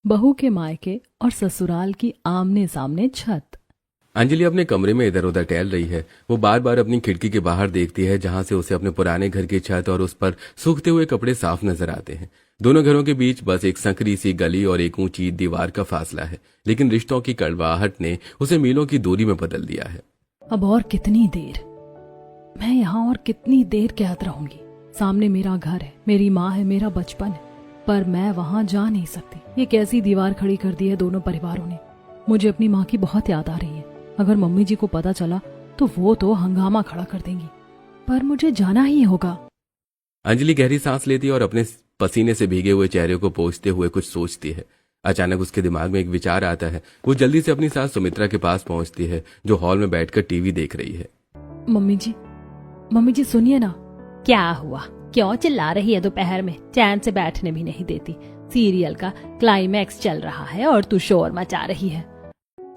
बहू के मायके और ससुराल की आमने सामने छत। अंजलि अपने कमरे में इधर उधर टहल रही है। वो बार बार अपनी खिड़की के बाहर देखती है, जहां से उसे अपने पुराने घर की छत और उस पर सूखते हुए कपड़े साफ नजर आते हैं। दोनों घरों के बीच बस एक संकरी सी गली और एक ऊंची दीवार का फासला है, लेकिन रिश्तों की कड़वाहट ने उसे मीलों की दूरी में बदल दिया है। अब और कितनी देर, मैं यहाँ और कितनी देर कैद रहूंगी। सामने मेरा घर है, मेरी माँ है, मेरा बचपन है, पर मैं वहाँ जा नहीं सकती। ये कैसी दीवार खड़ी कर दी है दोनों परिवारों ने। मुझे अपनी माँ की बहुत याद आ रही है। अगर मम्मी जी को पता चला तो वो तो हंगामा खड़ा कर देंगी, पर मुझे जाना ही होगा। अंजलि गहरी सांस लेती है और अपने पसीने से भीगे हुए चेहरे को पोंछते हुए कुछ सोचती है। अचानक उसके दिमाग में एक विचार आता है। वो जल्दी से अपनी सास सुमित्रा के पास पहुंचती है, जो हॉल में बैठकर टीवी देख रही है। मम्मी जी सुनिए ना। क्या हुआ? क्यों चिल्ला रही है दोपहर में? चैन से बैठने भी नहीं देती। सीरियल का क्लाइमैक्स चल रहा है और तू शोर मचा रही है।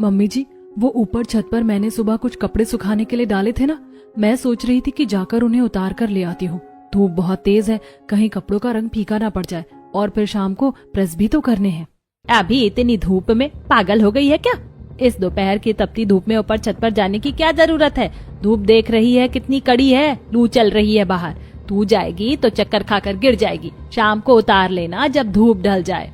मम्मी जी, वो ऊपर छत पर मैंने सुबह कुछ कपड़े सुखाने के लिए डाले थे ना, मैं सोच रही थी कि जाकर उन्हें उतार कर ले आती हूँ। धूप बहुत तेज है, कहीं कपड़ों का रंग फीका ना पड़ जाए, और फिर शाम को प्रेस भी तो करने हैं। अभी इतनी धूप में पागल हो गई है क्या? इस दोपहर की तपती धूप में ऊपर छत पर जाने की क्या जरूरत है? धूप देख रही है कितनी कड़ी है, लू चल रही है बाहर। तू जाएगी तो चक्कर खाकर गिर जाएगी। शाम को उतार लेना जब धूप ढल जाए।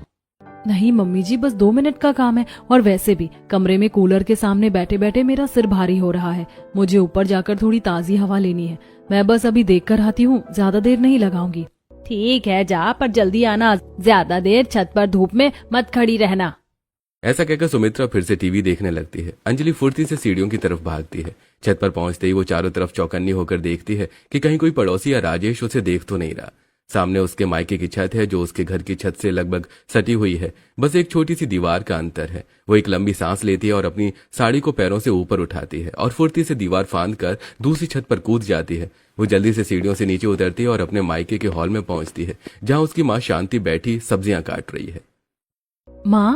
नहीं मम्मी जी, बस 2 मिनट का काम है, और वैसे भी कमरे में कूलर के सामने बैठे बैठे मेरा सिर भारी हो रहा है। मुझे ऊपर जाकर थोड़ी ताजी हवा लेनी है। मैं बस अभी देख कर आती हूँ, ज्यादा देर नहीं लगाऊंगी। ठीक है जा, पर जल्दी आना। ज्यादा देर छत पर धूप में मत खड़ी रहना। ऐसा कहकर सुमित्रा फिर से टीवी देखने लगती है। अंजलि फुर्ती से सीढ़ियों की तरफ भागती है। छत पर पहुंचते ही वो चारों तरफ चौकन्नी होकर देखती है कि कहीं कोई पड़ोसी या राजेश उसे देख तो नहीं रहा। सामने उसके मायके की छत है, जो उसके घर की छत से लगभग सटी हुई है। बस एक छोटी सी दीवार का अंतर है। वो एक लंबी सांस लेती है और अपनी साड़ी को पैरों से ऊपर उठाती है और फुर्ती से दीवार फांद कर दूसरी छत पर कूद जाती है। वो जल्दी से सीढ़ियों से नीचे उतरती है और अपने मायके के हॉल में पहुंचती है, जहां उसकी माँ शांति बैठी सब्जियां काट रही है। माँ,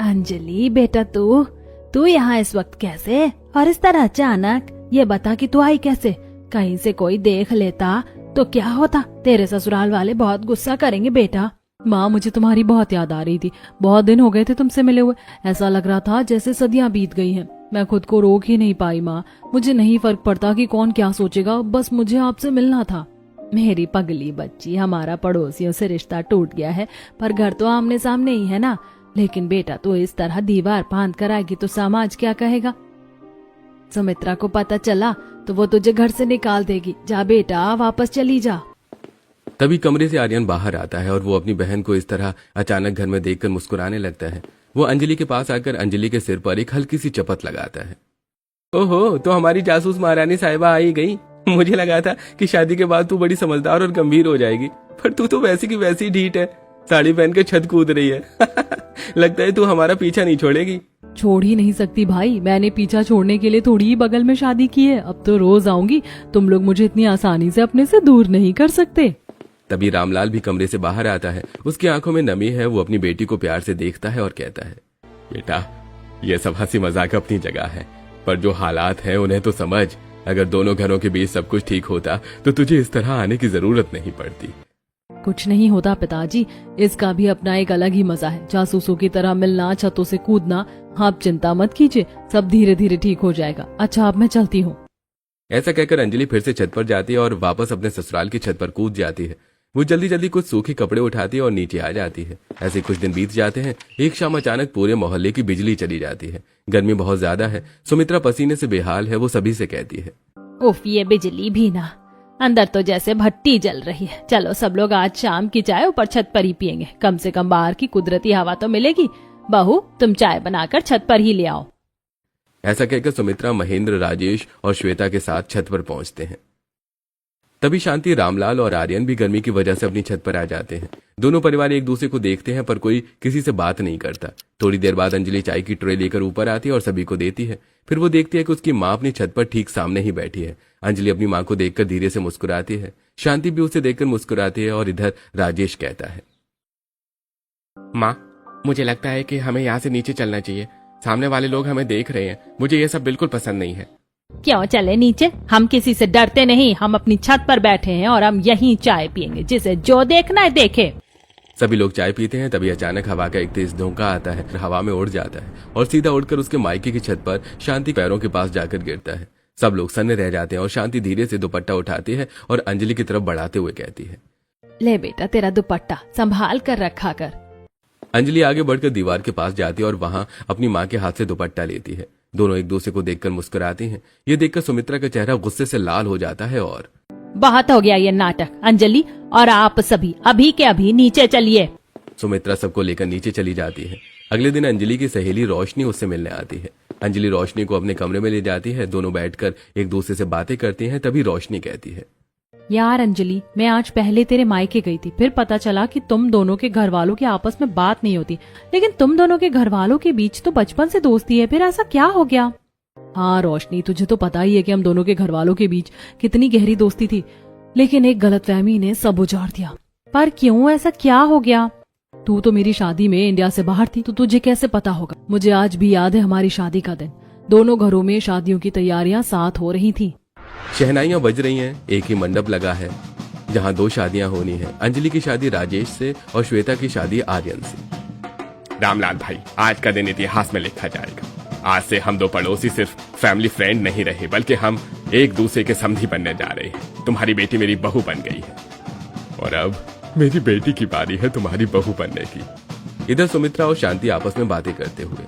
अंजलि बेटा, तू यहाँ इस वक्त कैसे, और इस तरह अचानक? ये बता कि तू आई कैसे? कहीं से कोई देख लेता तो क्या होता? तेरे ससुराल वाले बहुत गुस्सा करेंगे बेटा। माँ, मुझे तुम्हारी बहुत याद आ रही थी। बहुत दिन हो गए थे तुमसे मिले हुए। ऐसा लग रहा था जैसे सदियां बीत गई हैं। मैं खुद को रोक ही नहीं पाई माँ। मुझे नहीं फर्क पड़ता कि कौन क्या सोचेगा, बस मुझे आपसे मिलना था। मेरी पगली बच्ची, हमारा पड़ोसियों से रिश्ता टूट गया है, पर घर तो आमने सामने ही है ना। लेकिन बेटा, तू इस तरह दीवार फांद कर आएगी तो समाज क्या कहेगा? सुमित्रा को पता चला तो वो तुझे घर से निकाल देगी। जा बेटा, वापस चली जा। तभी कमरे से आर्यन बाहर आता है और वो अपनी बहन को इस तरह अचानक घर में देखकर मुस्कुराने लगता है। वो अंजलि के पास आकर अंजलि के सिर पर एक हल्की सी चपत लगाता है। ओहो, तो हमारी जासूस महारानी साहिबा आई गई। मुझे लगा था कि शादी के बाद तू बड़ी समझदार और गंभीर हो जाएगी, पर तू तो वैसी की वैसी ढीठ है। साड़ी पहन के छत कूद रही है। लगता है तू हमारा पीछा नहीं छोड़ेगी। छोड़ ही नहीं सकती भाई। मैंने पीछा छोड़ने के लिए थोड़ी ही बगल में शादी की है। अब तो रोज आऊंगी। तुम लोग मुझे इतनी आसानी से अपने से दूर नहीं कर सकते। तभी रामलाल भी कमरे से बाहर आता है। उसकी आंखों में नमी है। वो अपनी बेटी को प्यार से देखता है और कहता है, बेटा, ये सब हंसी मजाक अपनी जगह है, पर जो हालात हैं उन्हें तो समझ। अगर दोनों घरों के बीच सब कुछ ठीक होता तो तुझे इस तरह आने की जरूरत नहीं पड़ती। कुछ नहीं होता पिताजी, इसका भी अपना एक अलग ही मजा है। जासूसों की तरह मिलना, छतों से कूदना। आप चिंता मत कीजिए, सब धीरे धीरे ठीक हो जाएगा। अच्छा, अब मैं चलती हूँ। ऐसा कहकर अंजलि फिर से छत पर जाती है और वापस अपने ससुराल की छत पर कूद जाती है। वो जल्दी जल्दी कुछ सूखे कपड़े उठाती है और नीचे आ जाती है। ऐसे कुछ दिन बीत जाते हैं। एक शाम अचानक पूरे मोहल्ले की बिजली चली जाती है। गर्मी बहुत ज्यादा है। सुमित्रा पसीने से बेहाल है। वो सभी से कहती है, उफ, ये बिजली भी ना, अंदर तो जैसे भट्टी जल रही है। चलो सब लोग आज शाम की चाय ऊपर छत पर ही पियेंगे। कम से कम बाहर की कुदरती हवा तो मिलेगी। बहू, तुम चाय बनाकर छत पर ही ले आओ। ऐसा कहकर सुमित्रा, महेंद्र, राजेश और श्वेता के साथ छत पर पहुंचते हैं। तभी शांति, रामलाल और आर्यन भी गर्मी की वजह से अपनी छत पर आ जाते हैं। दोनों परिवार एक दूसरे को देखते हैं, पर कोई किसी से बात नहीं करता। थोड़ी देर बाद अंजलि चाय की ट्रे लेकर ऊपर आती है और सभी को देती है। फिर वो देखती है कि उसकी माँ अपनी छत पर ठीक सामने ही बैठी है। अंजलि अपनी माँ को देखकर धीरे से मुस्कुराती है। शांति भी उसे देखकर मुस्कुराती है और इधर राजेश कहता है, माँ, मुझे लगता है कि हमें यहाँ से नीचे चलना चाहिए। सामने वाले लोग हमें देख रहे हैं। मुझे ये सब बिल्कुल पसंद नहीं है। क्यों चले नीचे? हम किसी से डरते नहीं। हम अपनी छत पर बैठे हैं और हम यहीं चाय पियेंगे। जिसे जो देखना है देखे। सभी लोग चाय पीते हैं, तभी अचानक हवा का एक तेज झोंका आता है, हवा में उड़ जाता है और सीधा उड़कर उसके मायके की छत पर शांति पैरों के पास जाकर गिरता है। सब लोग सन्ने रह जाते हैं और शांति धीरे से दुपट्टा उठाती है और अंजलि की तरफ बढ़ाते हुए कहती है, ले बेटा तेरा दुपट्टा संभाल कर रखा कर। अंजलि आगे बढ़कर दीवार के पास जाती है और वहां अपनी माँ के हाथ से दुपट्टा लेती है। दोनों एक दूसरे को देखकर मुस्कुराती हैं। ये देखकर सुमित्रा का चेहरा गुस्से से लाल हो जाता है और बहुत हो गया ये नाटक। अंजलि और आप सभी अभी के अभी नीचे चलिए। सुमित्रा सबको लेकर नीचे चली जाती है। अगले दिन अंजलि की सहेली रोशनी उससे मिलने आती है। अंजलि रोशनी को अपने कमरे में ले जाती है। दोनों बैठकर एक दूसरे से बातें करती हैं। तभी रोशनी कहती है, यार अंजलि, मैं आज पहले तेरे मायके गई थी, फिर पता चला कि तुम दोनों के घर वालों की आपस में बात नहीं होती, लेकिन तुम दोनों के घर वालों के बीच तो बचपन से दोस्ती है, फिर ऐसा क्या हो गया? हाँ रोशनी, तुझे तो पता ही है कि हम दोनों के घर वालों के बीच कितनी गहरी दोस्ती थी, लेकिन एक गलतफहमी ने सब उजाड़ दिया। पर क्यों, ऐसा क्या हो गया? तू तो मेरी शादी में इंडिया से बाहर थी, तो तुझे कैसे पता होगा? मुझे आज भी याद है हमारी शादी का दिन। दोनों घरों में शादियों की तैयारियां साथ हो रही थी। शहनाइयां बज रही हैं। एक ही मंडप लगा है जहां दो शादियां होनी है। अंजलि की शादी राजेश से और श्वेता की शादी आर्यन से। रामलाल भाई, आज का दिन इतिहास में लिखा जाएगा। आज से हम दो पड़ोसी सिर्फ फैमिली फ्रेंड नहीं रहे, बल्कि हम एक दूसरे के समधी बनने जा रहे हैं। तुम्हारी बेटी मेरी बहू बन गई है और अब मेरी बेटी की बारी है तुम्हारी बहू बनने की। इधर सुमित्रा और शांति आपस में बातें करते हुए,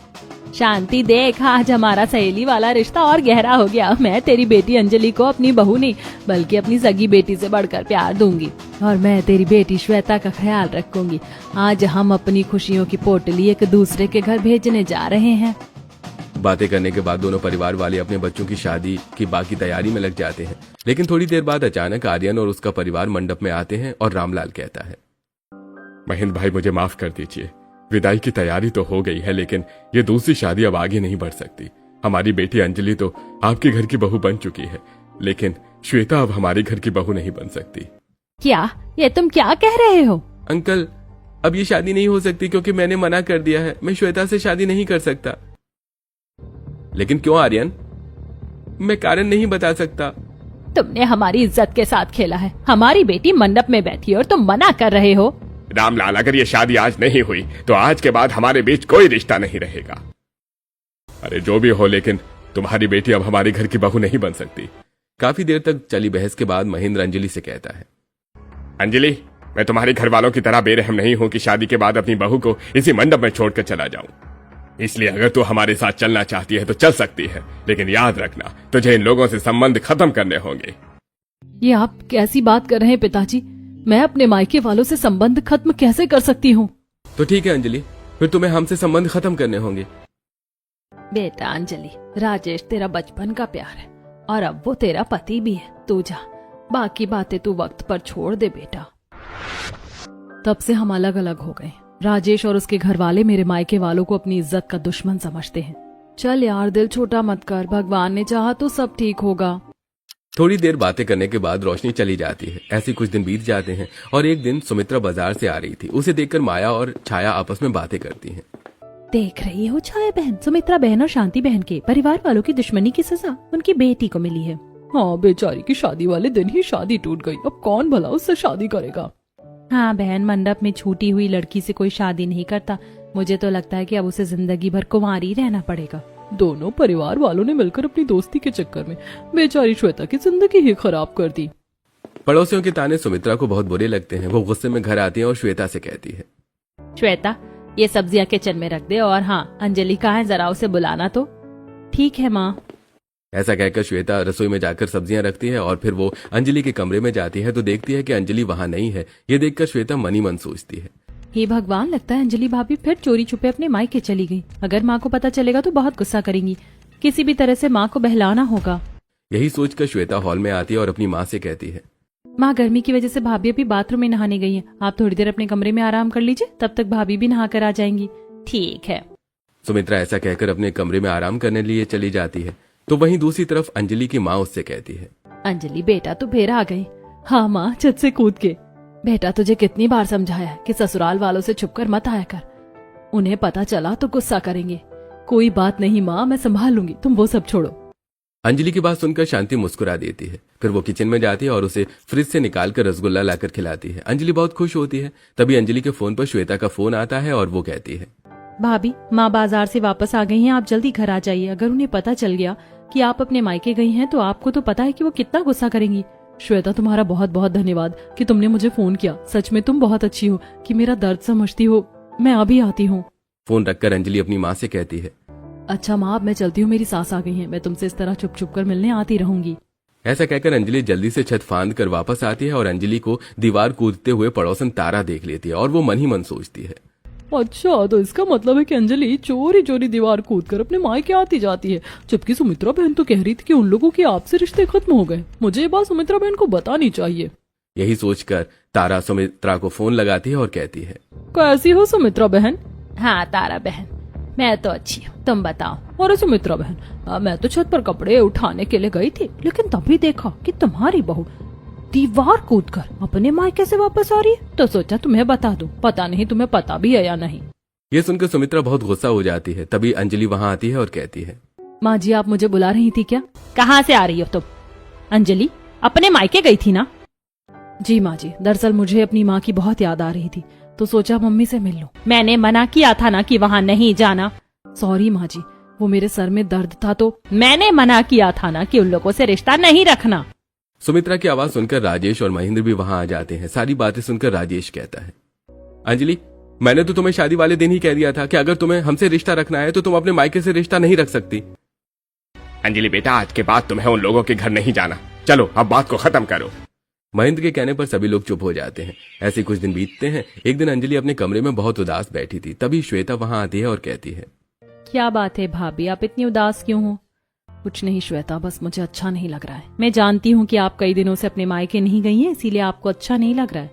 शांति देख, आज हमारा सहेली वाला रिश्ता और गहरा हो गया। मैं तेरी बेटी अंजलि को अपनी बहू नहीं बल्कि अपनी सगी बेटी से बढ़कर प्यार दूंगी और मैं तेरी बेटी श्वेता का ख्याल रखूंगी। आज हम अपनी खुशियों की पोटली एक दूसरे के घर भेजने जा रहे हैं। बातें करने के बाद दोनों परिवार वाले अपने बच्चों की शादी की बाकी तैयारी में लग जाते हैं। लेकिन थोड़ी देर बाद अचानक आर्यन और उसका परिवार मंडप में आते हैं और रामलाल कहता है, महेंद्र भाई, मुझे माफ कर दीजिए। विदाई की तैयारी तो हो गई है, लेकिन ये दूसरी शादी अब आगे नहीं बढ़ सकती। हमारी बेटी अंजलि तो आपके घर की बहू बन चुकी है, लेकिन श्वेता अब हमारे घर की बहू नहीं बन सकती। क्या, ये तुम क्या कह रहे हो? अंकल, अब ये शादी नहीं हो सकती क्योंकि मैंने मना कर दिया है। मैं श्वेता से शादी नहीं कर सकता। लेकिन क्यों आर्यन? मैं कारण नहीं बता सकता। तुमने हमारी इज्जत के साथ खेला है। हमारी बेटी मंडप में बैठी है और तुम मना कर रहे हो। रामलाल, अगर ये शादी आज नहीं हुई तो आज के बाद हमारे बीच कोई रिश्ता नहीं रहेगा। अरे जो भी हो, लेकिन तुम्हारी बेटी अब हमारे घर की बहू नहीं बन सकती। काफी देर तक चली बहस के बाद महेंद्र अंजलि से कहता है, अंजलि, मैं तुम्हारे घर वालों की तरह बेरहम नहीं हूं कि शादी के बाद अपनी बहू को इसी मंडप में छोड़कर चला जाऊं। इसलिए अगर तू हमारे साथ चलना चाहती है तो चल सकती है, लेकिन याद रखना, तुझे इन लोगों से संबंध खत्म करने होंगे। ये आप कैसी बात कर रहे हैं पिताजी? मैं अपने मायके वालों से संबंध खत्म कैसे कर सकती हूँ? तो ठीक है अंजलि, फिर तुम्हें हमसे संबंध खत्म करने होंगे। बेटा अंजलि, राजेश तेरा बचपन का प्यार है और अब वो तेरा पति भी है। तू जा, बाकी बातें तू वक्त पर छोड़ दे बेटा। तब से हम अलग अलग हो गए। राजेश और उसके घर वाले मेरे मायके वालों को अपनी इज्जत का दुश्मन समझते हैं। चल यार, दिल छोटा मत कर, भगवान ने चाहा तो सब ठीक होगा। थोड़ी देर बातें करने के बाद रोशनी चली जाती है। ऐसे कुछ दिन बीत जाते हैं और एक दिन सुमित्रा बाजार से आ रही थी। उसे देखकर माया और छाया आपस में बातें करती हैं। देख रही हो छाया बहन, सुमित्रा बहन और शांति बहन के परिवार वालों की दुश्मनी की सजा उनकी बेटी को मिली है। हाँ, बेचारी की शादी वाले दिन ही शादी टूट गई। अब कौन भला उससे शादी करेगा? हाँ बहन, मंडप में छूटी हुई लड़की से कोई शादी नहीं करता। मुझे तो लगता है कि अब उसे जिंदगी भर कुंवारी रहना पड़ेगा। दोनों परिवार वालों ने मिलकर अपनी दोस्ती के चक्कर में बेचारी श्वेता की जिंदगी ही खराब कर दी। पड़ोसियों के ताने सुमित्रा को बहुत बुरे लगते हैं। वो गुस्से में घर आती है और श्वेता से कहती है, श्वेता, ये सब्जियां किचन में रख दे और हाँ, अंजलि कहाँ है, जरा उसे बुलाना तो। ठीक है माँ। ऐसा कहकर श्वेता रसोई में जाकर सब्जियां रखती है और फिर वो अंजलि के कमरे में जाती है तो देखती है कि अंजलि वहां नहीं है। ये देखकर श्वेता मन ही मन सोचती है, हे भगवान, लगता है अंजलि भाभी फिर चोरी छुपे अपने मायके चली गई। अगर माँ को पता चलेगा तो बहुत गुस्सा करेंगी। किसी भी तरह से माँ को बहलाना होगा। यही सोचकर श्वेता हॉल में आती है और अपनी माँ से कहती है, माँ, गर्मी की वजह से भाभी अभी बाथरूम में नहाने गई है। आप थोड़ी देर अपने कमरे में आराम कर लीजिए, तब तक भाभी भी नहा कर आ जाएंगी। ठीक है। सुमित्रा ऐसा कहकर अपने कमरे में आराम करने लिए चली जाती है। तो वहीं दूसरी तरफ अंजलि की माँ उससे कहती है, अंजलि बेटा, तू फिर आ गई। हाँ माँ, छत से कूद के। बेटा, तुझे कितनी बार समझाया है कि ससुराल वालों से छुपकर मत आया कर। उन्हें पता चला तो गुस्सा करेंगे। कोई बात नहीं माँ, मैं संभाल लूंगी, तुम वो सब छोड़ो। अंजलि की बात सुनकर शांति मुस्कुरा देती है। फिर वो किचन में जाती है और उसे फ्रिज से निकालकर रसगुल्ला लाकर खिलाती है। अंजलि बहुत खुश होती है। तभी अंजलि के फोन पर श्वेता का फोन आता है और वो कहती है, भाभी, माँ बाजार से वापस आ गई हैं, आप जल्दी घर आ जाइए। अगर उन्हें पता चल गया कि आप अपने मायके गई हैं तो आपको तो पता है कि वो कितना गुस्सा करेंगी। श्वेता, तुम्हारा बहुत बहुत धन्यवाद कि तुमने मुझे फोन किया। सच में तुम बहुत अच्छी हो कि मेरा दर्द समझती हो। मैं अभी आती हूँ। फोन रखकर अंजलि अपनी माँ से कहती है, अच्छा माँ, अब मैं चलती हूँ, मेरी सास आ गई है। मैं तुमसे इस तरह छुप छुप कर मिलने आती रहूंगी। ऐसा कहकर अंजलि जल्दी से छत फांद कर वापस आती है और अंजलि को दीवार कूदते हुए पड़ोसन तारा देख लेती है और वो मन ही मन सोचती है, अच्छा, तो इसका मतलब है कि अंजलि चोरी चोरी दीवार कूद कर अपने मायके आती जाती है, जबकि सुमित्रा बहन तो कह रही थी कि उन लोगों के आपसे रिश्ते खत्म हो गए। मुझे ये बात सुमित्रा बहन को बतानी चाहिए। यही सोचकर तारा सुमित्रा को फोन लगाती है और कहती है, कैसी हो सुमित्रा बहन? हाँ तारा बहन, मैं तो अच्छी हूँ, तुम बताओ। अरे सुमित्रा बहन, मैं तो छत पर कपड़े उठाने के लिए गई थी, लेकिन तभी देखा कि तुम्हारी बहू दीवार कूदकर अपने मायके से वापस आ रही है, तो सोचा तुम्हें बता दूं। पता नहीं तुम्हें पता भी है या नहीं। ये सुनकर सुमित्रा बहुत गुस्सा हो जाती है। तभी अंजलि वहाँ आती है और कहती है, माँ जी, आप मुझे बुला रही थी क्या? कहाँ से आ रही हो तुम? अंजलि अपने मायके गई थी ना? जी माँ जी, दरअसल मुझे अपनी माँ की बहुत याद आ रही थी, तो सोचा मम्मी से मिल लूं। मैंने मना किया था ना कि वहाँ नहीं जाना। सॉरी माँ जी, वो मेरे सर में दर्द था तो। मैंने मना किया था ना कि उन लोगों से रिश्ता नहीं रखना। सुमित्रा की आवाज सुनकर राजेश और महेंद्र भी वहां आ जाते हैं। सारी बातें सुनकर राजेश कहता है, अंजलि, मैंने तो तुम्हें शादी वाले दिन ही कह दिया था कि अगर तुम्हें हमसे रिश्ता रखना है तो तुम अपने मायके से रिश्ता नहीं रख सकती। अंजलि बेटा, आज के बाद तुम्हें उन लोगों के घर नहीं जाना। चलो अब बात को खत्म करो। महेंद्र के कहने पर सभी लोग चुप हो जाते हैं। ऐसे कुछ दिन बीतते हैं। एक दिन अंजलि अपने कमरे में बहुत उदास बैठी थी। तभी श्वेता वहां आती है और कहती है, क्या बात है भाभी, आप इतनी उदास क्यों हो? कुछ नहीं श्वेता, बस मुझे अच्छा नहीं लग रहा है। मैं जानती हूँ कि आप कई दिनों से अपने मायके नहीं गई हैं, इसीलिए आपको अच्छा नहीं लग रहा है।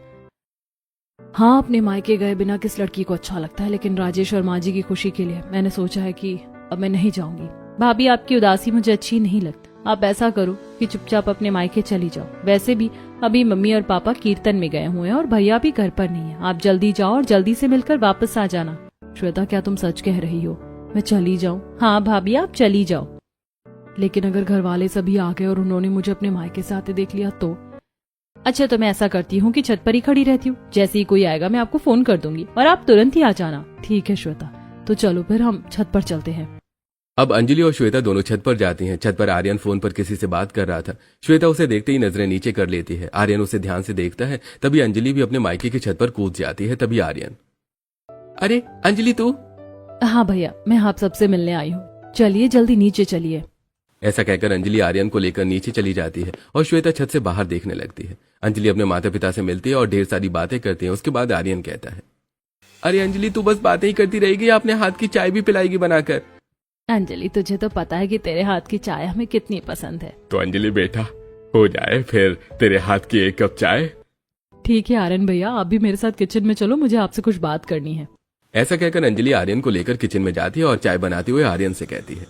हाँ, अपने मायके गए बिना किस लड़की को अच्छा लगता है, लेकिन राजेश और माँ जी की खुशी के लिए मैंने सोचा है कि अब मैं नहीं जाऊंगी। भाभी, आपकी उदासी मुझे अच्छी नहीं लगती। आप ऐसा करो कि चुपचाप अपने मायके चली जाओ। वैसे भी अभी मम्मी और पापा कीर्तन में गए हुए हैं और भैया भी घर पर नहीं है। आप जल्दी जाओ और जल्दी से मिलकर वापस आ जाना। श्वेता, क्या तुम सच कह रही हो? मैं चली जाऊं? हाँ भाभी, आप चली जाओ। लेकिन अगर घर वाले सभी आ गए और उन्होंने मुझे अपने मायके से आते देख लिया तो? अच्छा, तो मैं ऐसा करती हूँ कि छत पर ही खड़ी रहती हूँ। जैसे ही कोई आएगा मैं आपको फोन कर दूंगी और आप तुरंत ही आ जाना। ठीक है श्वेता, तो चलो फिर हम छत पर चलते हैं। अब अंजलि और श्वेता दोनों छत पर जाती हैं। छत पर आर्यन फोन पर किसी से बात कर रहा था। श्वेता उसे देखते ही नजरें नीचे कर लेती है। आर्यन उसे ध्यान से देखता है। तभी अंजलि भी अपने मायके की छत पर कूद जाती है। तभी आर्यन, अरे अंजलि तू? हाँ भैया, मैं आप सबसे मिलने आई हूँ। चलिए जल्दी नीचे चलिए। ऐसा कहकर अंजलि आर्यन को लेकर नीचे चली जाती है और श्वेता छत से बाहर देखने लगती है। अंजलि अपने माता पिता से मिलती है और ढेर सारी बातें करती है। उसके बाद आर्यन कहता है, अरे अंजलि, तू बस बातें ही करती रहेगी या अपने हाथ की चाय भी पिलाएगी बनाकर? अंजलि, तुझे तो पता है कि तेरे हाथ की चाय हमें कितनी पसंद है। तो अंजलि बेटा, हो जाए फिर तेरे हाथ की एक कप चाय। ठीक है आर्यन भैया, आप भी मेरे साथ किचन में चलो, मुझे आपसे कुछ बात करनी है। ऐसा कहकर अंजलि आर्यन को लेकर किचन में जाती है और चाय बनाते हुए आर्यन से कहती है,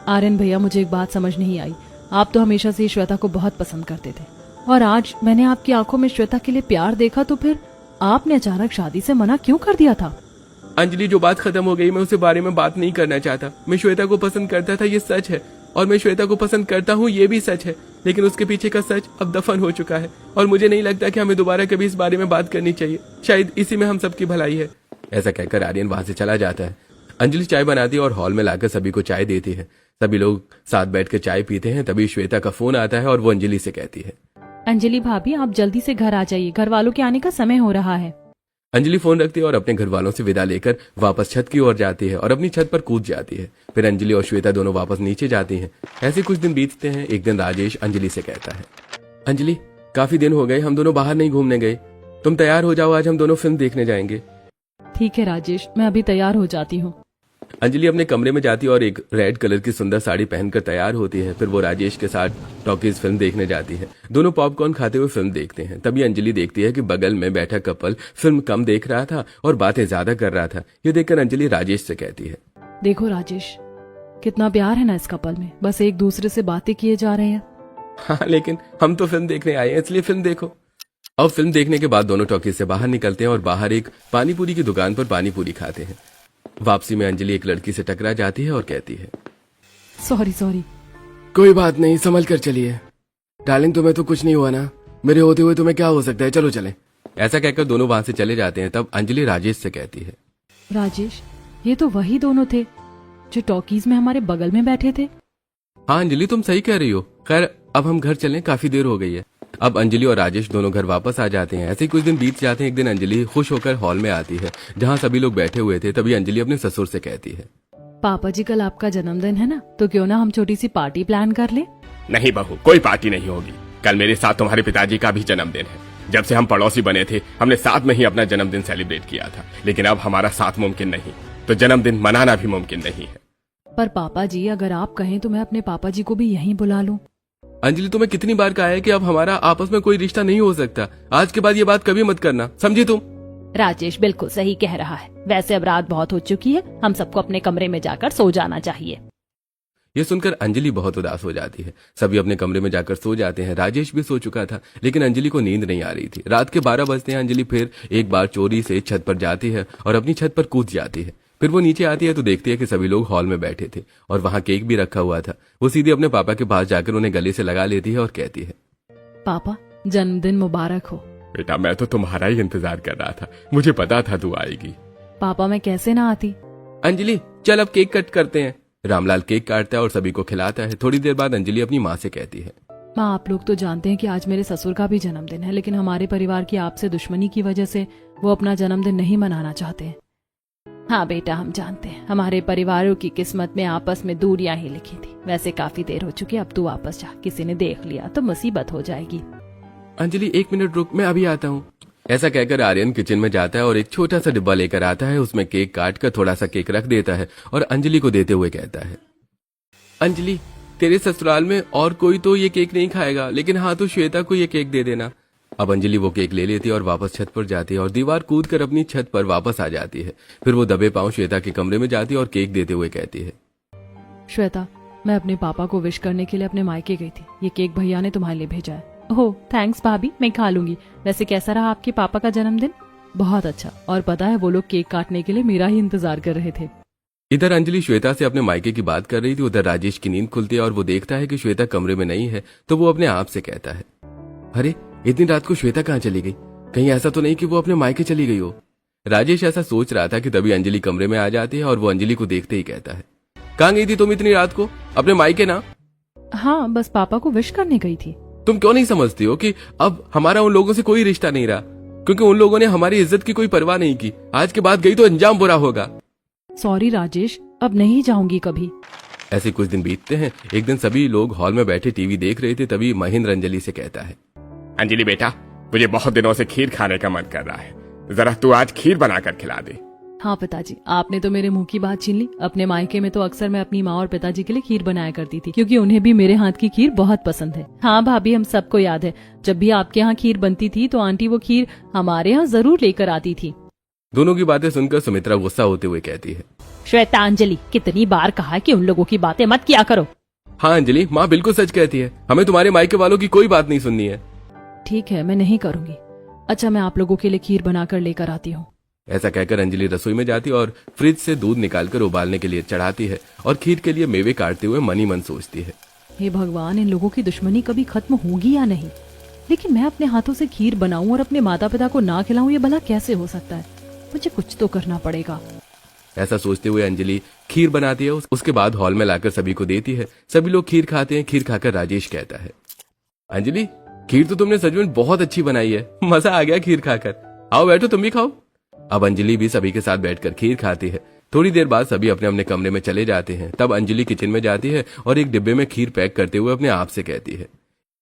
आर्यन भैया, मुझे एक बात समझ नहीं आई। आप तो हमेशा से ही श्वेता को बहुत पसंद करते थे और आज मैंने आपकी आंखों में श्वेता के लिए प्यार देखा, तो फिर आपने अचानक शादी से मना क्यों कर दिया था? अंजलि, जो बात खत्म हो गई, मैं उसे बारे में बात नहीं करना चाहता। मैं श्वेता को पसंद करता था, ये सच है, और मैं श्वेता को पसंद करता हूँ, ये भी सच है। लेकिन उसके पीछे का सच अब दफन हो चुका है और मुझे नहीं लगता कि हमें दोबारा कभी इस बारे में बात करनी चाहिए। शायद इसी में हम सबकी भलाई है। ऐसा कहकर आर्यन वहां से चला जाता है। अंजलि चाय बनाती है और हॉल में लाकर सभी को चाय देती है। सभी लोग साथ बैठकर चाय पीते हैं। तभी श्वेता का फोन आता है और वो अंजलि से कहती है, अंजलि भाभी, आप जल्दी से घर आ जाइए, घर वालों के आने का समय हो रहा है। अंजलि फोन रखती है और अपने घर वालों से विदा लेकर वापस छत की ओर जाती है और अपनी छत पर कूद जाती है। फिर अंजलि और श्वेता दोनों वापस नीचे जाती हैं। ऐसे कुछ दिन बीतते हैं। एक दिन राजेश अंजलि से कहता है, अंजलि, काफी दिन हो गए हम दोनों बाहर नहीं घूमने गए। तुम तैयार हो जाओ, आज हम दोनों फिल्म देखने जाएंगे। ठीक है राजेश, मैं अभी तैयार हो जाती हूँ। अंजलि अपने कमरे में जाती है और एक रेड कलर की सुंदर साड़ी पहनकर तैयार होती है। फिर वो राजेश के साथ टॉकीज फिल्म देखने जाती है। दोनों पॉपकॉर्न खाते हुए फिल्म देखते हैं। तभी अंजलि देखती है कि बगल में बैठा कपल फिल्म कम देख रहा था और बातें ज्यादा कर रहा था। ये देखकर अंजलि राजेश से कहती है, देखो राजेश, कितना प्यार है ना इस कपल में, बस एक दूसरे से बातें किए जा रहे हैं। हाँ, लेकिन हम तो फिल्म देखने आए हैं, इसलिए फिल्म देखो। अब फिल्म देखने के बाद दोनों टॉकीज से बाहर निकलते हैं और बाहर एक पानीपुरी की दुकान पर पानीपुरी खाते हैं। वापसी में अंजलि एक लड़की से टकरा जाती है और कहती है, सॉरी, कोई बात नहीं, संभल कर चलिए। डार्लिंग तुम्हें तो कुछ नहीं हुआ ना, मेरे होते हुए तुम्हें क्या हो सकता है, चलो चलें। ऐसा कहकर दोनों वहां से चले जाते हैं। तब अंजलि राजेश से कहती है, राजेश, ये तो वही दोनों थे जो टॉकीज में हमारे बगल में बैठे थे। हाँ अंजलि तुम सही कह रही हो। खैर अब हम घर चलें, काफी देर हो गई है। अब अंजलि और राजेश दोनों घर वापस आ जाते हैं। ऐसे ही कुछ दिन बीत जाते हैं। एक दिन अंजलि खुश होकर हॉल में आती है जहाँ सभी लोग बैठे हुए थे। तभी अंजलि अपने ससुर से कहती है, पापा जी कल आपका जन्मदिन है ना, तो क्यों ना हम छोटी सी पार्टी प्लान कर ले। नहीं बहू, कोई पार्टी नहीं होगी। कल मेरे साथ तुम्हारे पिताजी का भी जन्मदिन है। जब से हम पड़ोसी बने थे हमने साथ में ही अपना जन्मदिन सेलिब्रेट किया था, लेकिन अब हमारा साथ मुमकिन नहीं, तो जन्मदिन मनाना भी मुमकिन नहीं है। पर पापा जी अगर आप कहें तो मैं अपने पापा जी को भी यहीं बुला लूं। अंजलि तुम्हें कितनी बार कहा है कि अब हमारा आपस में कोई रिश्ता नहीं हो सकता। आज के बाद ये बात कभी मत करना, समझी तुम। राजेश बिल्कुल सही कह रहा है। वैसे अब रात बहुत हो चुकी है, हम सबको अपने कमरे में जाकर सो जाना चाहिए। ये सुनकर अंजलि बहुत उदास हो जाती है। सभी अपने कमरे में जाकर सो जाते हैं। राजेश भी सो चुका था, लेकिन अंजलि को नींद नहीं आ रही थी। रात के 12 बजते हैं। अंजलि फिर एक बार चोरी से छत पर जाती है और अपनी छत पर कूद जाती है। फिर वो नीचे आती है तो देखती है कि सभी लोग हॉल में बैठे थे और वहां केक भी रखा हुआ था। वो सीधे अपने पापा के पास जाकर उन्हें गले से लगा लेती है और कहती है, पापा जन्मदिन मुबारक हो। बेटा मैं तो तुम्हारा ही इंतजार कर रहा था, मुझे पता था तू आएगी। पापा मैं कैसे ना आती। अंजलि चल अब केक कट करते हैं। रामलाल केक काटता है और सभी को खिलाता है। थोड़ी देर बाद अंजलि अपनी माँ से कहती है, माँ आप लोग तो जानते हैं कि आज मेरे ससुर का भी जन्मदिन है, लेकिन हमारे परिवार की आपसे दुश्मनी की वजह से वो अपना जन्मदिन नहीं मनाना चाहते हैं। हाँ बेटा, हम जानते हैं हमारे परिवारों की किस्मत में आपस में दूरियां ही लिखी थी। वैसे काफी देर हो चुकी, अब तू वापस जा, किसी ने देख लिया तो मुसीबत हो जाएगी। अंजलि 1 मिनट रुक, मैं अभी आता हूँ। ऐसा कहकर आर्यन किचन में जाता है और एक छोटा सा डिब्बा लेकर आता है। उसमें केक काट कर थोड़ा सा केक रख देता है और अंजलि को देते हुए कहता है, अंजलि तेरे ससुराल में और कोई तो ये केक नहीं खाएगा, लेकिन हाँ तो श्वेता को ये केक दे देना। अब अंजलि वो केक ले लेती है और वापस छत पर जाती है और दीवार कूद कर अपनी छत पर वापस आ जाती है। फिर वो दबे पांव श्वेता के कमरे में जाती है और केक देते हुए कहती है, श्वेता मैं अपने पापा को विश करने के लिए अपने मायके गई थी। ये केक भैया ने तुम्हारे लिए भेजा है। ओह थैंक्स भाभी, मैं खा लूंगी। वैसे कैसा रहा आपके पापा का जन्मदिन? बहुत अच्छा, और पता है वो लोग केक काटने के लिए मेरा ही इंतजार कर रहे थे। इधर अंजलि श्वेता से अपने मायके की बात कर रही थी। उधर राजेश की नींद खुलती है और वो देखता है कि श्वेता कमरे में नहीं है, तो वो अपने आप से कहता है, अरे इतनी रात को श्वेता कहाँ चली गई? कहीं ऐसा तो नहीं कि वो अपने मायके चली गई हो। राजेश ऐसा सोच रहा था कि तभी अंजलि कमरे में आ जाती है और वो अंजलि को देखते ही कहता है, कहाँ गई थी तुम इतनी रात को? अपने मायके ना? हाँ बस पापा को विश करने गई थी। तुम क्यों नहीं समझती हो कि अब हमारा उन लोगों से कोई रिश्ता नहीं रहा, क्योंकि उन लोगों ने हमारी इज्जत की कोई परवाह नहीं की। आज के बाद गई तो अंजाम बुरा होगा। सॉरी राजेश, अब नहीं जाऊंगी कभी। ऐसे कुछ दिन बीतते हैं। एक दिन सभी लोग हॉल में बैठे टीवी देख रहे थे। तभी महेंद्र अंजलि से कहता है, अंजलि बेटा, मुझे बहुत दिनों से खीर खाने का मन कर रहा है, जरा तू आज खीर बनाकर खिला दे। हाँ पिताजी, आपने तो मेरे मुंह की बात छीन ली। अपने मायके में तो अक्सर मैं अपनी माँ और पिताजी के लिए खीर बनाया करती थी, क्योंकि उन्हें भी मेरे हाथ की खीर बहुत पसंद है। हाँ भाभी, हम सबको याद है, जब भी आपके यहाँ खीर बनती थी तो आंटी वो खीर हमारे यहाँ जरूर लेकर आती थी। दोनों की बातें सुनकर सुमित्रा गुस्सा होते हुए कहती है, श्वेता अंजलि, कितनी बार कहा कि उन लोगों की बातें मत किया करो। हाँ अंजलि, माँ बिल्कुल सच कहती है। हमें तुम्हारे मायके वालों की कोई बात नहीं सुननी है। ठीक है, मैं नहीं करूंगी। अच्छा मैं आप लोगों के लिए खीर बनाकर लेकर आती हूँ। ऐसा कहकर अंजलि रसोई में जाती है और फ्रिज से दूध निकालकर उबालने के लिए चढ़ाती है और खीर के लिए मेवे काटते हुए मन ही मन सोचती है, हे भगवान, इन लोगों की दुश्मनी कभी खत्म होगी या नहीं? लेकिन मैं अपने हाथों से खीर बनाऊं और अपने माता पिता को ना खिलाऊं, ये भला कैसे हो सकता है? मुझे कुछ तो करना पड़ेगा। ऐसा सोचते हुए अंजलि खीर बनाती है। उसके बाद हॉल में लाकर सभी को देती है। सभी लोग खीर खाते हैं। खीर खाकर राजेश कहता है, अंजलि खीर तो तुमने सच में बहुत अच्छी बनाई है, मजा आ गया खीर खाकर। आओ बैठो, तुम भी खाओ। अब अंजलि भी सभी के साथ बैठकर खीर खाती है। थोड़ी देर बाद सभी अपने अपने कमरे में चले जाते हैं। तब अंजलि किचन में जाती है और एक डिब्बे में खीर पैक करते हुए अपने आप से कहती है,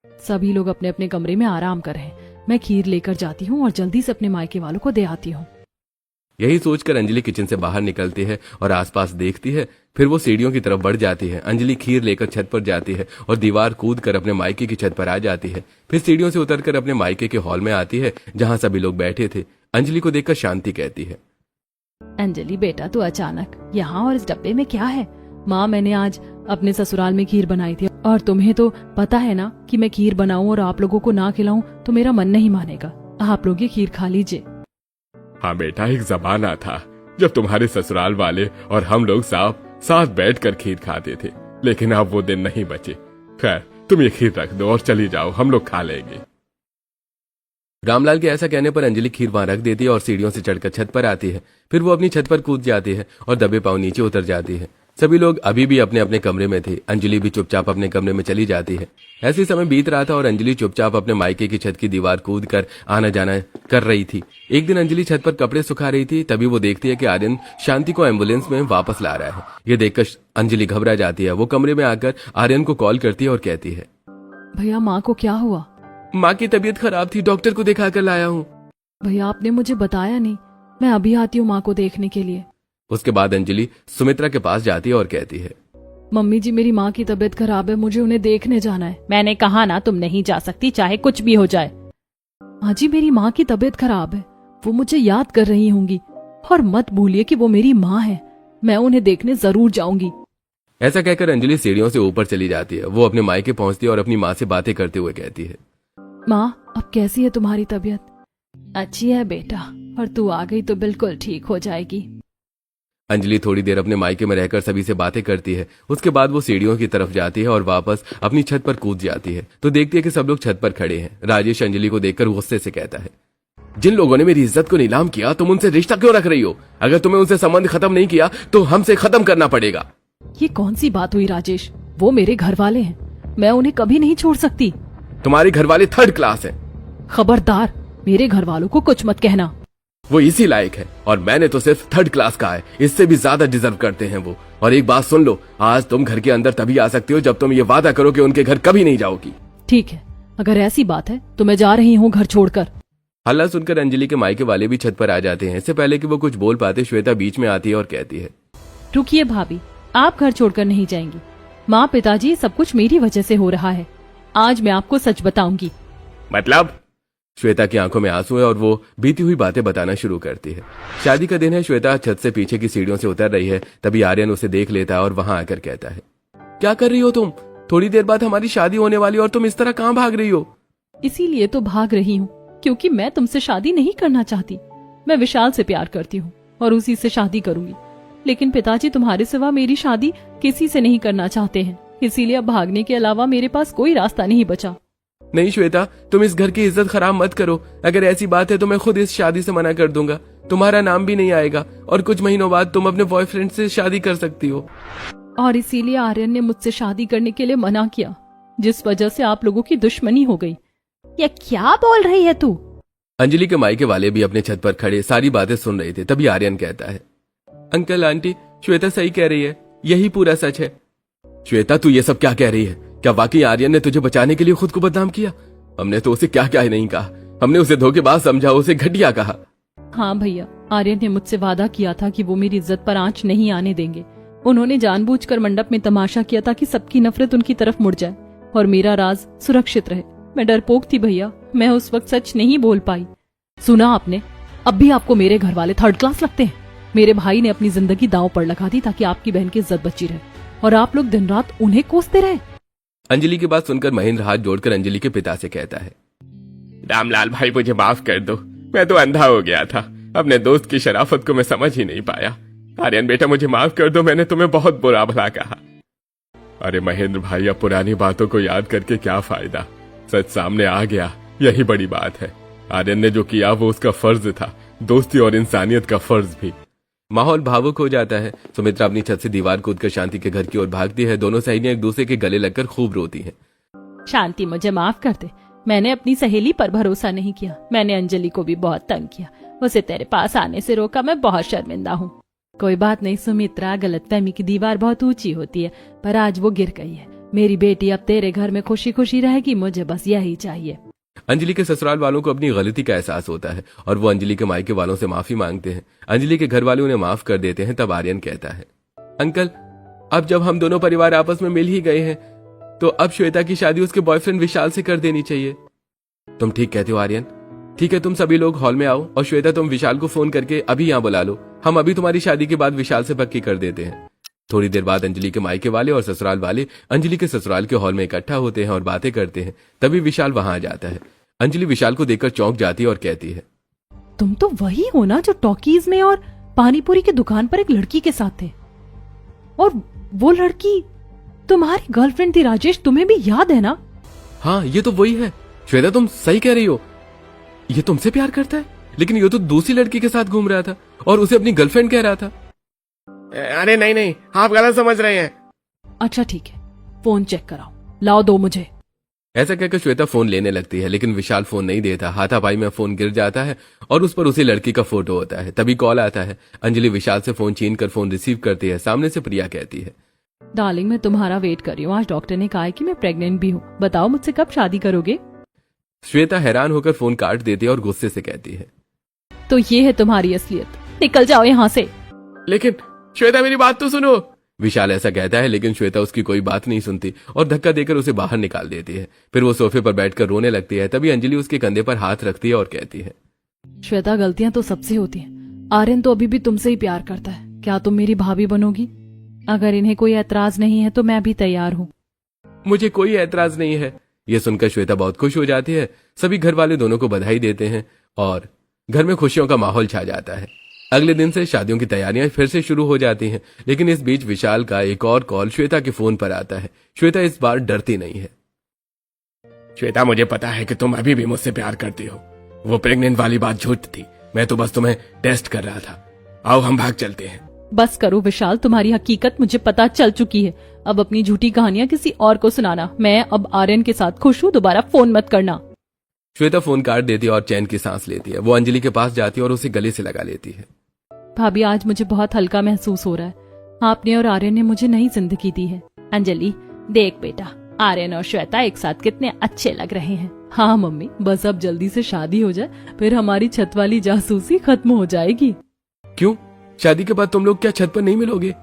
सभी लोग अपने अपने कमरे में आराम करें, मैं खीर लेकर जाती हूँ और जल्दी से अपने मायके वालों को दे आती हूँ। यही सोचकर अंजलि किचन से बाहर निकलती है और आसपास देखती है। फिर वो सीढ़ियों की तरफ बढ़ जाती है। अंजलि खीर लेकर छत पर जाती है और दीवार कूद कर अपने मायके की छत पर आ जाती है। फिर सीढ़ियों से उतरकर अपने मायके के हॉल में आती है जहाँ सभी लोग बैठे थे। अंजलि को देखकर शांति कहती है, अंजलि बेटा, तू अचानक यहाँ और इस डब्बे में क्या है? माँ मैंने आज अपने ससुराल में खीर बनाई थी और तुम्हें तो पता है ना कि मैं खीर बनाऊं और आप लोगों को ना खिलाऊं तो मेरा मन नहीं मानेगा। आप लोग ये खीर खा लीजिए। हाँ बेटा, एक जमाना था जब तुम्हारे ससुराल वाले और हम लोग साथ बैठकर खीर खाते थे, लेकिन अब वो दिन नहीं बचे। खैर तुम ये खीर रख दो और चली जाओ, हम लोग खा लेंगे। रामलाल के ऐसा कहने पर अंजलि खीर वहां रख देती है और सीढ़ियों से चढ़कर छत पर आती है। फिर वो अपनी छत पर कूद जाती है और दबे पांव नीचे उतर जाती है। सभी लोग अभी भी अपने अपने कमरे में थे। अंजलि भी चुपचाप अपने कमरे में चली जाती है। ऐसे समय बीत रहा था और अंजलि चुपचाप अपने मायके की छत की दीवार कूद कर आना जाना कर रही थी। एक दिन अंजलि छत पर कपड़े सुखा रही थी, तभी वो देखती है कि आर्यन शांति को एम्बुलेंस में वापस ला रहा है। ये देखकर अंजलि घबरा जाती है। वो कमरे में आकर आर्यन को कॉल करती है और कहती है, भैया माँ को क्या हुआ? माँ की तबीयत खराब थी, डॉक्टर को दिखा कर लाया हूँ। भैया आपने मुझे बताया नहीं, मैं अभी आती हूँ माँ को देखने के लिए। उसके बाद अंजलि सुमित्रा के पास जाती है और कहती है, मम्मी जी मेरी माँ की तबीयत खराब है, मुझे उन्हें देखने जाना है। मैंने कहा ना तुम नहीं जा सकती, चाहे कुछ भी हो जाए। हाँ जी मेरी माँ की तबीयत खराब है, वो मुझे याद कर रही होंगी और मत भूलिए कि वो मेरी माँ है, मैं उन्हें देखने जरूर जाऊंगी। ऐसा कहकर अंजलि सीढ़ियों से ऊपर चली जाती है। वो अपने मायके पहुंचती है और अपनी माँ से बातें करते हुए कहती है, माँ अब कैसी है तुम्हारी तबीयत? अच्छी है बेटा, और तू आ गई तो बिल्कुल ठीक हो जाएगी। अंजलि थोड़ी देर अपने मायके में रहकर सभी से बातें करती है। उसके बाद वो सीढ़ियों की तरफ जाती है और वापस अपनी छत पर कूद जाती है तो देखती है कि सब लोग छत पर खड़े हैं। राजेश अंजलि को देखकर गुस्से से कहता है, जिन लोगों ने मेरी इज्जत को नीलाम किया तुम उनसे रिश्ता क्यों रख रही हो? अगर तुम्हें उनसे संबंध खत्म नहीं किया तो हमसे खत्म करना पड़ेगा। ये कौन सी बात हुई राजेश? वो मेरे घर वाले हैं, मैं उन्हें कभी नहीं छोड़ सकती। तुम्हारे घर वाले थर्ड क्लास हैं। खबरदार, मेरे घर वालों को कुछ मत कहना। वो इसी लायक है और मैंने तो सिर्फ थर्ड क्लास का है, इससे भी ज्यादा डिजर्व करते हैं वो। और एक बात सुन लो, आज तुम घर के अंदर तभी आ सकती हो जब तुम ये वादा करो कि उनके घर कभी नहीं जाओगी। ठीक है, अगर ऐसी बात है तो मैं जा रही हूँ घर छोड़कर। हल्ला सुनकर अंजलि के मायके वाले भी छत पर आ जाते हैं। इससे पहले कि वो कुछ बोल पाते श्वेता बीच में आती है और कहती है, रुकिए भाभी, आप घर छोड़कर नहीं जाएंगी। माँ पिताजी सब कुछ मेरी वजह से हो रहा है, आज मैं आपको सच बताऊंगी। मतलब? श्वेता की आंखों में आंसू है और वो बीती हुई बातें बताना शुरू करती है। शादी का दिन है। श्वेता छत से पीछे की सीढ़ियों से उतर रही है, तभी आर्यन उसे देख लेता है और वहां आकर कहता है, क्या कर रही हो तुम? थोड़ी देर बाद हमारी शादी होने वाली और तुम इस तरह कहाँ भाग रही हो? इसीलिए तो भाग रही हूँ क्योंकि मैं तुमसे शादी नहीं करना चाहती। मैं विशाल से प्यार करती हूँ और उसी से शादी करूंगी, लेकिन पिताजी तुम्हारे सिवा मेरी शादी किसी से नहीं करना चाहते हैं, इसीलिए अब भागने के अलावा मेरे पास कोई रास्ता नहीं बचा। नहीं श्वेता, तुम इस घर की इज्जत खराब मत करो। अगर ऐसी बात है तो मैं खुद इस शादी से मना कर दूंगा, तुम्हारा नाम भी नहीं आएगा और कुछ महीनों बाद तुम अपने बॉयफ्रेंड से शादी कर सकती हो। और इसीलिए आर्यन ने मुझसे शादी करने के लिए मना किया, जिस वजह से आप लोगों की दुश्मनी हो गई। ये क्या बोल रही है तू? अंजलि के मायके वाले भी अपने छत पर खड़े सारी बातें सुन रहे थे। तभी आर्यन कहता है, अंकल आंटी, श्वेता सही कह रही है, यही पूरा सच है। श्वेता तू ये सब क्या कह रही है? क्या वाकई आर्यन ने तुझे बचाने के लिए खुद को बदनाम किया? हमने तो उसे क्या क्या नहीं कहा, हमने उसे धोखेबाज समझा, उसे घटिया कहा। हाँ भैया, आर्यन ने मुझसे वादा किया था कि वो मेरी इज्जत पर आंच नहीं आने देंगे। उन्होंने जानबूझकर मंडप में तमाशा किया ताकि सबकी नफरत उनकी तरफ मुड़ जाए और मेरा राज सुरक्षित रहे। मैं डरपोक थी भैया, मैं उस वक्त सच नहीं बोल पाई। सुना आपने, अब भी आपको मेरे घर वाले थर्ड क्लास लगते हैं। मेरे भाई ने अपनी जिंदगी दांव पर लगा दी ताकि आपकी बहन की इज्जत बची रहे और आप लोग दिन रात उन्हें कोसते रहे। अंजलि की बात सुनकर महेंद्र हाथ जोड़कर अंजलि के पिता से कहता है, रामलाल भाई मुझे माफ कर दो, मैं तो अंधा हो गया था, अपने दोस्त की शराफत को मैं समझ ही नहीं पाया। आर्यन बेटा मुझे माफ कर दो, मैंने तुम्हें बहुत बुरा भला कहा। अरे महेंद्र भाई, अब पुरानी बातों को याद करके क्या फायदा, सच सामने आ गया, यही बड़ी बात है। आर्यन ने जो किया वो उसका फर्ज था, दोस्ती और इंसानियत का फर्ज भी। माहौल भावुक हो जाता है। सुमित्रा अपनी छत से दीवार कूदकर शांति के घर की ओर भागती है। दोनों सहेलियां एक दूसरे के गले लगकर खूब रोती हैं। शांति मुझे माफ कर दे, मैंने अपनी सहेली पर भरोसा नहीं किया। मैंने अंजलि को भी बहुत तंग किया, उसे तेरे पास आने से रोका, मैं बहुत शर्मिंदा हूँ। कोई बात नहीं सुमित्रा, गलतफहमी की दीवार बहुत ऊंची होती है, पर आज वो गिर गई है। मेरी बेटी अब तेरे घर में खुशी खुशी रहेगी, मुझे बस यही चाहिए। अंजलि के ससुराल वालों को अपनी गलती का एहसास होता है और वो अंजलि के मायके वालों से माफी मांगते हैं। अंजलि के घर वाले उन्हें माफ कर देते हैं। तब आर्यन कहता है, अंकल अब जब हम दोनों परिवार आपस में मिल ही गए हैं तो अब श्वेता की शादी उसके बॉयफ्रेंड विशाल से कर देनी चाहिए। तुम ठीक कहते हो आर्यन। ठीक है, तुम सभी लोग हॉल में आओ और श्वेता तुम विशाल को फोन करके अभी यहाँ बुला लो। हम अभी तुम्हारी शादी के बाद विशाल से पक्की कर देते हैं। थोड़ी देर बाद अंजलि के मायके वाले और ससुराल वाले अंजलि के ससुराल के हॉल में इकट्ठा होते हैं और बातें करते हैं। तभी विशाल वहां आ जाता है। अंजलि विशाल को देखकर चौंक जाती है और कहती है, तुम तो वही हो ना जो टॉकीज में और पानीपुरी की दुकान पर एक लड़की के साथ थे, और वो लड़की तुम्हारी गर्लफ्रेंड थी राजेश, तुम्हें भी याद है ना? हाँ, ये तो वही है। श्वेता, तुम सही कह रही हो। ये तुमसे प्यार करता है, लेकिन ये तो दूसरी लड़की के साथ घूम रहा था और उसे अपनी गर्लफ्रेंड कह रहा था। अरे नहीं नहीं, आप गलत समझ रहे हैं। अच्छा ठीक है, फोन चेक कराओ, लाओ दो मुझे। ऐसा कहकर श्वेता फोन लेने लगती है, लेकिन विशाल फोन नहीं देता। हाथापाई में फोन गिर जाता है और उस पर उसी लड़की का फोटो होता है। तभी कॉल आता है। अंजलि विशाल से फोन छीन कर फोन रिसीव करती है। सामने से प्रिया कहती है, डार्लिंग मैं तुम्हारा वेट कर रही हूँ। आज डॉक्टर ने कहा है कि मैं प्रेग्नेंट भी हूँ। बताओ मुझसे कब शादी करोगे? श्वेता हैरान होकर फोन काट देती है और गुस्से से कहती है, तो ये है तुम्हारी असलियत, निकल जाओ यहाँ से। लेकिन श्वेता मेरी बात तो सुनो। विशाल ऐसा कहता है, लेकिन श्वेता उसकी कोई बात नहीं सुनती और धक्का देकर उसे बाहर निकाल देती है। फिर वो सोफे पर बैठकर रोने लगती है। तभी अंजलि उसके कंधे पर हाथ रखती है और कहती है, श्वेता गलतियां तो सबसे होती हैं। आर्यन तो अभी भी तुमसे ही प्यार करता है। क्या तुम मेरी भाभी बनोगी? अगर इन्हें कोई ऐतराज नहीं है तो मैं भी तैयार हूँ। मुझे कोई ऐतराज नहीं है। यह सुनकर श्वेता बहुत खुश हो जाती है। सभी घर वाले दोनों को बधाई देते हैं और घर में खुशियों का माहौल छा जाता है। अगले दिन से शादियों की तैयारियां फिर से शुरू हो जाती हैं, लेकिन इस बीच विशाल का एक और कॉल श्वेता के फोन पर आता है। श्वेता इस बार डरती नहीं है। श्वेता, मुझे पता है कि तुम अभी भी मुझसे प्यार करती हो। वो प्रेग्नेंट वाली बात झूठ थी। मैं तो बस तुम्हें टेस्ट कर रहा था। आओ हम भाग चलते हैं। बस करो विशाल, तुम्हारी हकीकत मुझे पता चल चुकी है। अब अपनी झूठी कहानियां किसी और को सुनाना। मैं अब आर्यन के साथ खुश हूँ, दोबारा फोन मत करना। श्वेता फोन काट देती है और चैन की सांस लेती है। वो अंजलि के पास जाती है और उसे गले से लगा लेती है। भाभी आज मुझे बहुत हल्का महसूस हो रहा है। आपने और आर्यन ने मुझे नई जिंदगी दी है। अंजलि देख बेटा, आर्यन और श्वेता एक साथ कितने अच्छे लग रहे हैं। हाँ मम्मी, बस अब जल्दी से शादी हो जाए, फिर हमारी छत वाली जासूसी खत्म हो जाएगी। क्यों? शादी के बाद तुम लोग क्या छत पर नहीं मिलोगे?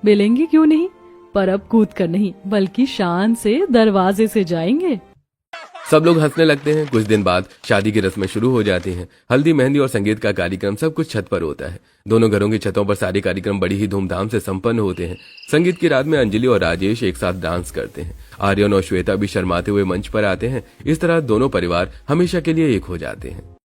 मिलेंगे क्यों नहीं, पर अब कूद कर नहीं बल्कि शान से दरवाजे से जाएंगे। सब लोग हंसने लगते हैं। कुछ दिन बाद शादी की रस्में शुरू हो जाती हैं। हल्दी, मेहंदी और संगीत का कार्यक्रम सब कुछ छत पर होता है। दोनों घरों की छतों पर सारे कार्यक्रम बड़ी ही धूमधाम से संपन्न होते हैं। संगीत की रात में अंजलि और राजेश एक साथ डांस करते हैं। आर्यन और श्वेता भी शर्माते हुए मंच पर आते हैं। इस तरह दोनों परिवार हमेशा के लिए एक हो जाते हैं।